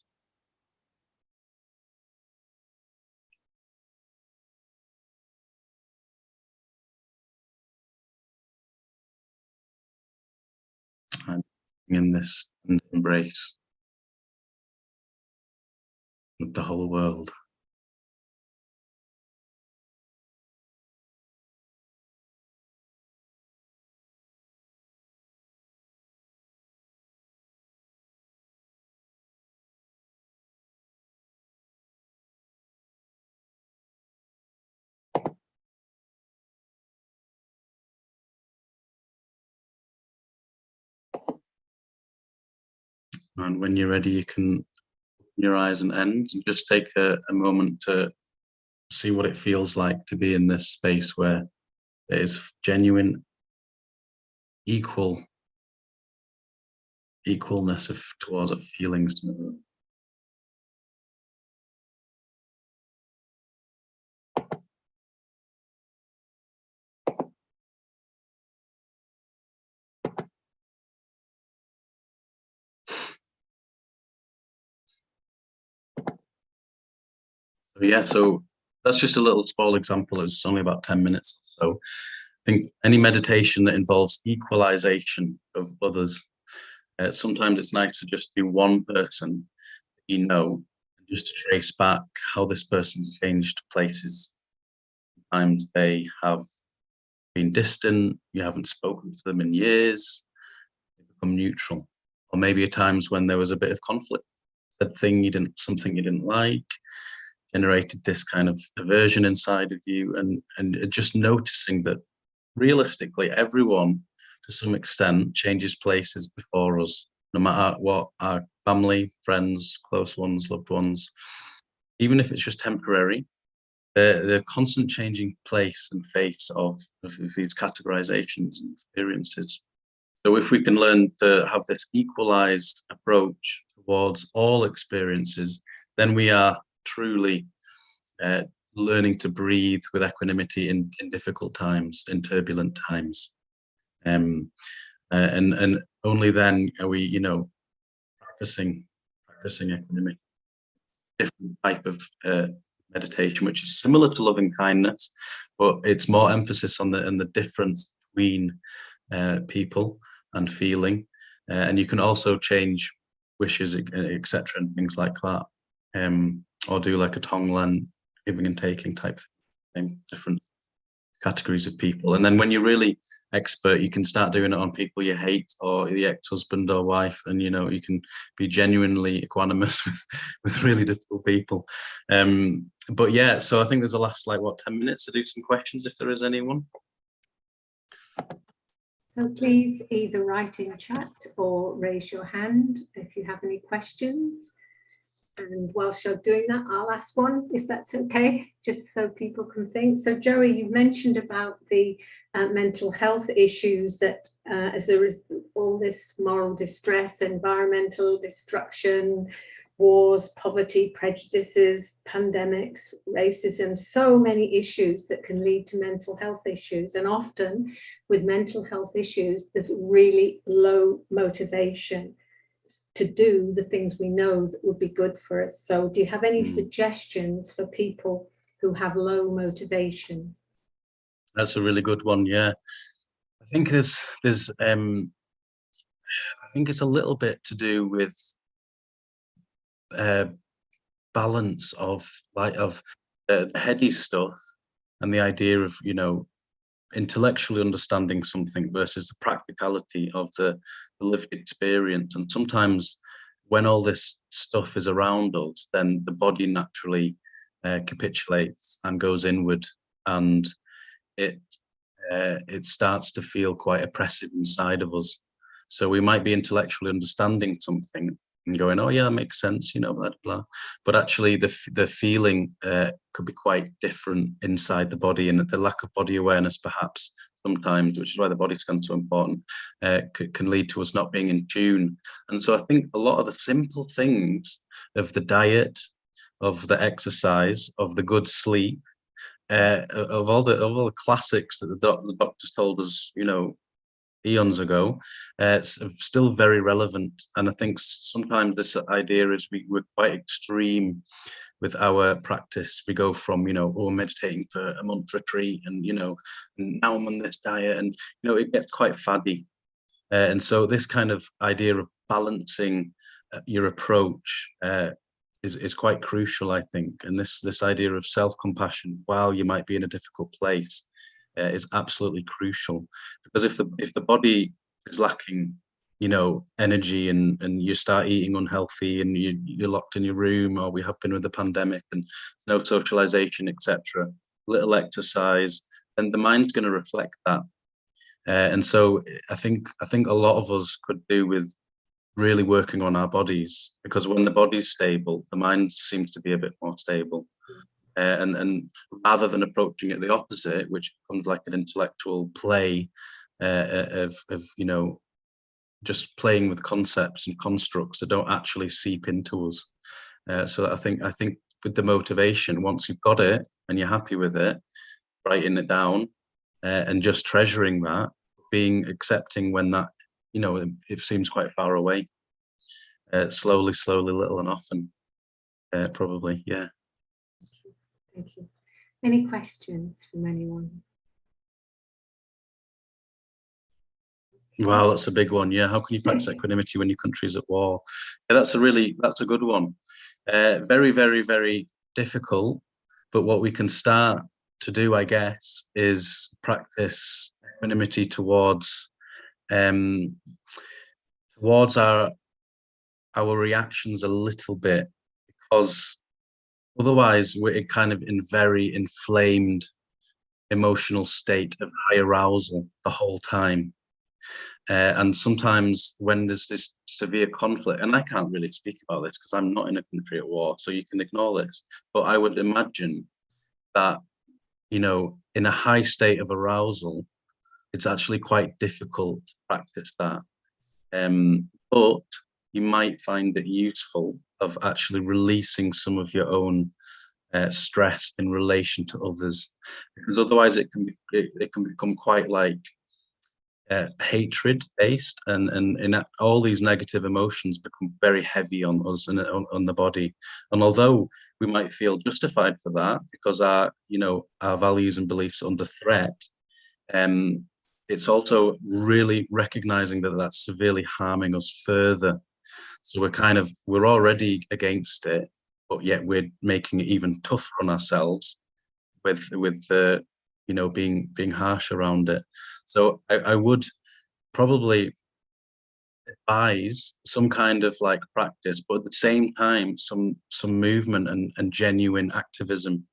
And in this embrace of the whole world. And when you're ready, you can your eyes and end, and just take a moment to see what it feels like to be in this space where there is genuine equalness towards feelings. So that's just a little small example. It's only about 10 minutes. So I think any meditation that involves equalization of others, sometimes it's nice to just do one person, just to trace back how this person's changed places. Sometimes they have been distant, you haven't spoken to them in years, they become neutral. Or maybe at times when there was a bit of conflict, something you didn't like, generated this kind of aversion inside of you, and just noticing that realistically everyone to some extent changes places before us, no matter what, our family, friends, close ones, loved ones, even if it's just temporary. The constant changing place and face of these categorizations and experiences. So if we can learn to have this equalized approach towards all experiences, then we are truly learning to breathe with equanimity in difficult times, in turbulent times. And only then are we, practicing equanimity. Different type of meditation, which is similar to loving kindness, but it's more emphasis on the difference between people and feeling. And you can also change wishes, etc., and things like that, or do like a Tonglen giving and taking type thing, different categories of people. And then when you're really expert, you can start doing it on people you hate, or the ex-husband or wife, and you can be genuinely equanimous with really difficult people. But yeah, so I think there's a last 10 minutes to do some questions if there is anyone. So please either write in chat or raise your hand if you have any questions. And whilst you're doing that, I'll ask one, if that's okay, just so people can think. So Joey, you mentioned about the mental health issues that as there is all this moral distress, environmental destruction, wars, poverty, prejudices, pandemics, racism, so many issues that can lead to mental health issues. And often with mental health issues, there's really low motivation to do the things we know that would be good for us. So do you have any suggestions for people who have low motivation? That's a really good one. Yeah, I think there's I think it's a little bit to do with balance of the heady stuff and the idea of intellectually understanding something versus the practicality of the lived experience. And sometimes when all this stuff is around us, then the body naturally capitulates and goes inward, and it starts to feel quite oppressive inside of us. So we might be intellectually understanding something and going, oh yeah, that makes sense, blah, blah. But actually the feeling could be quite different inside the body, and the lack of body awareness perhaps sometimes, which is why the body scan's so important, can lead to us not being in tune. And so I think a lot of the simple things of the diet, of the exercise, of the good sleep, of all the classics that the doctors told us, eons ago, it's still very relevant. And I think sometimes this idea is we're quite extreme with our practice. We go from, meditating for a month retreat, and and now I'm on this diet, and it gets quite faddy. And so this kind of idea of balancing your approach is quite crucial, I think. And this idea of self-compassion while you might be in a difficult place is absolutely crucial, because if the body is lacking, energy, and you start eating unhealthy, and you're locked in your room, or we have been with the pandemic and no socialization, etc., little exercise, then the mind's going to reflect that. And so I think a lot of us could do with really working on our bodies, because when the body's stable, the mind seems to be a bit more stable. And rather than approaching it the opposite, which becomes like an intellectual play of you know, just playing with concepts and constructs that don't actually seep into us. So I think with the motivation, once you've got it and you're happy with it, writing it down and just treasuring that, being accepting when that, you know, it seems quite far away. Slowly, little and often, probably, yeah. Thank you. Any questions from anyone? Wow, that's a big one. Yeah, how can you practice equanimity when your country is at war? Yeah, that's a good one. Very, very, very difficult. But what we can start to do, I guess, is practice equanimity towards our reactions a little bit, because otherwise we're kind of in very inflamed emotional state of high arousal the whole time. And sometimes when there's this severe conflict, and I can't really speak about this because I'm not in a country at war, so you can ignore this, but I would imagine that, you know, in a high state of arousal, it's actually quite difficult to practice that. But you might find it useful of actually releasing some of your own stress in relation to others, because otherwise it can become quite like hatred based, and all these negative emotions become very heavy on us and on the body. And although we might feel justified for that because our values and beliefs are under threat, it's also really recognizing that that's severely harming us further. So we're already against it, but yet we're making it even tougher on ourselves with being harsh around it. So I would probably advise some kind of like practice, but at the same time some movement and genuine activism.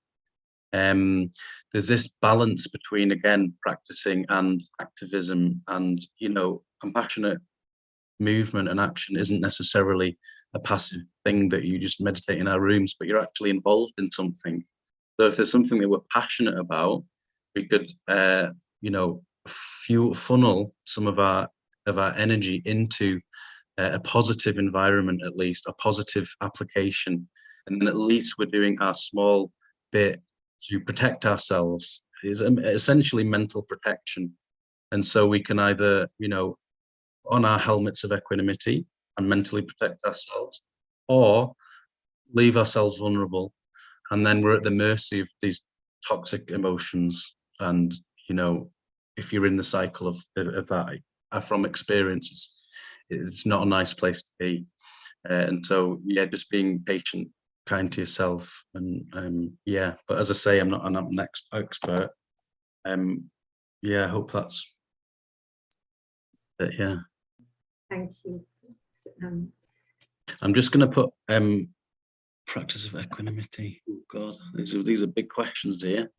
There's this balance between, again, practicing and activism, and compassionate movement and action isn't necessarily a passive thing that you just meditate in our rooms, but you're actually involved in something. So if there's something that we're passionate about, we could funnel some of our energy into a positive environment, at least a positive application, and then at least we're doing our small bit to protect ourselves. Is essentially mental protection. And so we can either on our helmets of equanimity and mentally protect ourselves, or leave ourselves vulnerable, and then we're at the mercy of these toxic emotions. And if you're in the cycle of that, from experience, it's not a nice place to be. And so just being patient, kind to yourself, and but as I say, I'm not an expert. I hope that's it. Yeah, thank you. I'm just going to put practice of equanimity. Oh God, these are big questions here.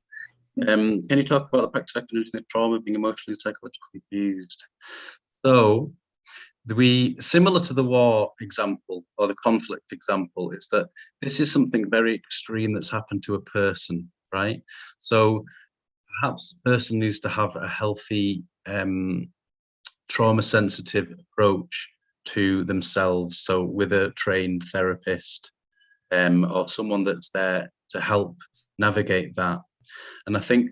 Can you talk about the practice of equanimity and trauma, being emotionally and psychologically abused? So similar to the war example or the conflict example, is that this is something very extreme that's happened to a person, right? So perhaps the person needs to have a healthy trauma sensitive approach to themselves, so with a trained therapist or someone that's there to help navigate that. And I think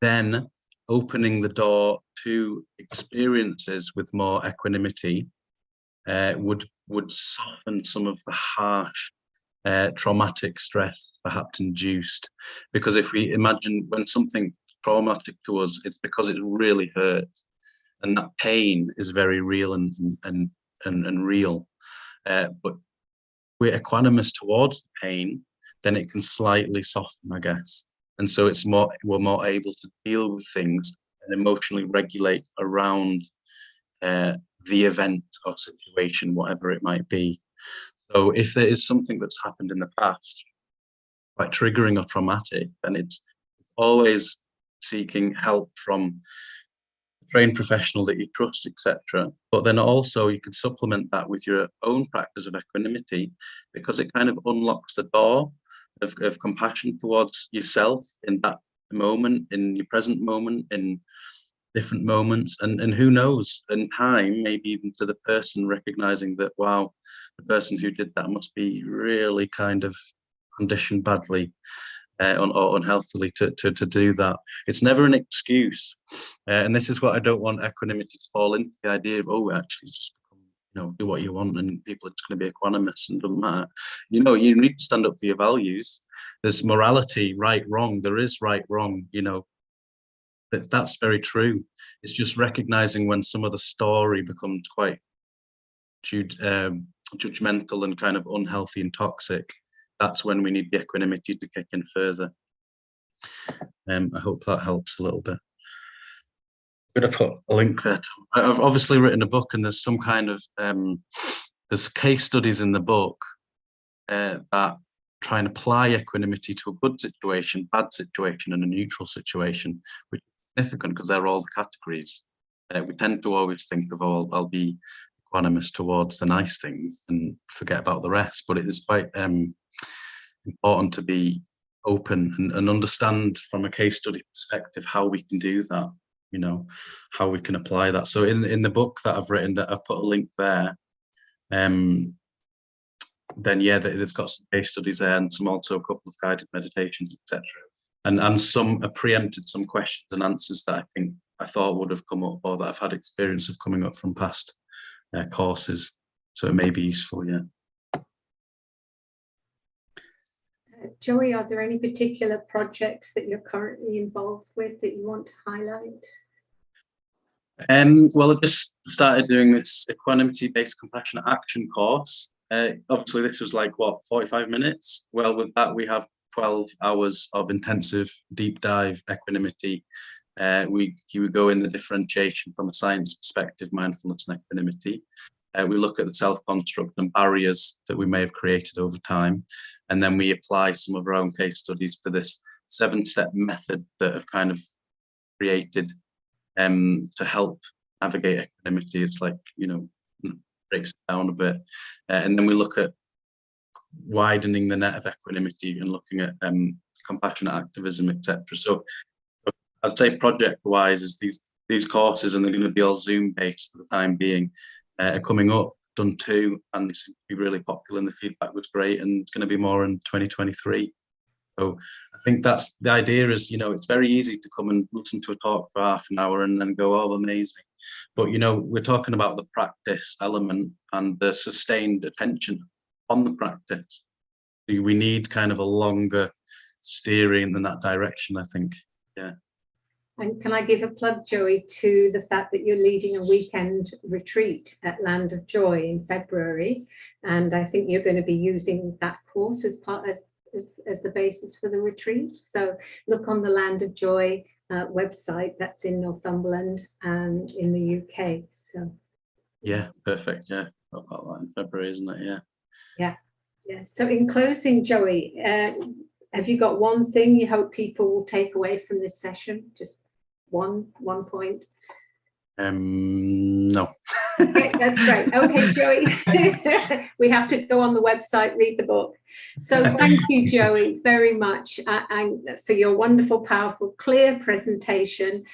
then opening the door to experiences with more equanimity would soften some of the harsh traumatic stress perhaps induced. Because if we imagine when something traumatic to us, it's because it really hurts, and that pain is very real and real. But we're equanimous towards the pain, then it can slightly soften, I guess. And so we're more able to deal with things and emotionally regulate around the event or situation, whatever it might be. So if there is something that's happened in the past, quite triggering or traumatic, then it's always seeking help from a trained professional that you trust, etc. But then also you can supplement that with your own practice of equanimity, because it kind of unlocks the door of compassion towards yourself in that moment, in your present moment, in different moments, and who knows, in time, maybe even to the person recognizing that, wow, the person who did that must be really kind of conditioned badly or unhealthily to do that. It's never an excuse, and this is what I don't want equanimity to fall into, the idea of, oh, actually just, do what you want and people are just going to be equanimous and doesn't matter. You need to stand up for your values. There's morality, right, wrong. There is right, wrong, that's very true. It's just recognizing when some of the story becomes quite judgmental and kind of unhealthy and toxic. That's when we need the equanimity to kick in further. I hope that helps a little bit. I'm going to put a link there. I've obviously written a book, and there's some kind of there's case studies in the book that try and apply equanimity to a good situation, bad situation, and a neutral situation, which significant because they're all the categories. We tend to always think of, oh, I'll be equanimous towards the nice things and forget about the rest, but it is quite important to be open and understand from a case study perspective how we can do that, how we can apply that. So in the book that I've written, that I've put a link there, then yeah, there's got some case studies there, and some also a couple of guided meditations, etc. And some preempted some questions and answers that I thought would have come up, or that I've had experience of coming up from past courses. So it may be useful, yeah. Joey, are there any particular projects that you're currently involved with that you want to highlight? Well, I just started doing this equanimity-based compassionate action course. Obviously, this was like, 45 minutes? Well, with that, we have 12 hours of intensive deep dive equanimity. You would go in the differentiation from a science perspective, mindfulness and equanimity. We look at the self-construct and barriers that we may have created over time. And then we apply some of our own case studies to this 7-step method that I've kind of created to help navigate equanimity. It's like, breaks it down a bit. And then we look at widening the net of equanimity and looking at compassionate activism, etc. So I'd say project-wise is these courses, and they're going to be all Zoom-based for the time being, are coming up, done 2, and they seem to be really popular, and the feedback was great, and it's going to be more in 2023. So I think that's the idea is, it's very easy to come and listen to a talk for half an hour and then go, oh, amazing. But, we're talking about the practice element and the sustained attention on the practice. We need kind of a longer steering in that direction, I think. Yeah. And can I give a plug, Joey, to the fact that you're leading a weekend retreat at Land of Joy in February, and I think you're going to be using that course as the basis for the retreat. So look on the Land of Joy website. That's in Northumberland and in the UK. So yeah, perfect. Yeah, about that in February, isn't it? Yeah. So in closing, Joey, have you got one thing you hope people will take away from this session? Just one point. No. Okay, that's great. Okay, Joey, we have to go on the website, read the book. So thank you, Joey, very much for your wonderful, powerful, clear presentation.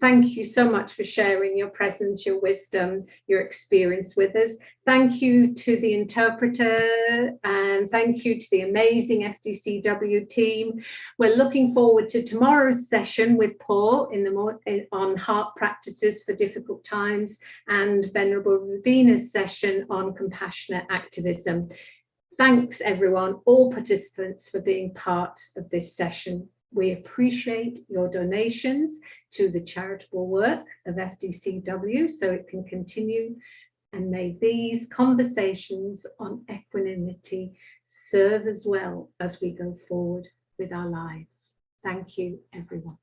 Thank you so much for sharing your presence, your wisdom, your experience with us. Thank you to the interpreter, and thank you to the amazing FDCW team. We're looking forward to tomorrow's session with Paul on heart practices for difficult times, and Venerable Rubina's session on compassionate activism. Thanks, everyone, all participants, for being part of this session. We appreciate your donations to the charitable work of FDCW so it can continue. And may these conversations on equanimity serve as well as we go forward with our lives. Thank you, everyone.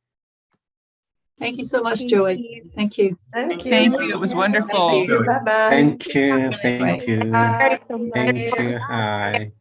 Thank you so much, Joy. Thank you. Thank you. It was wonderful. Thank you. Bye-bye. Thank you. Really Thank great. you. Bye. Thank you. Hi.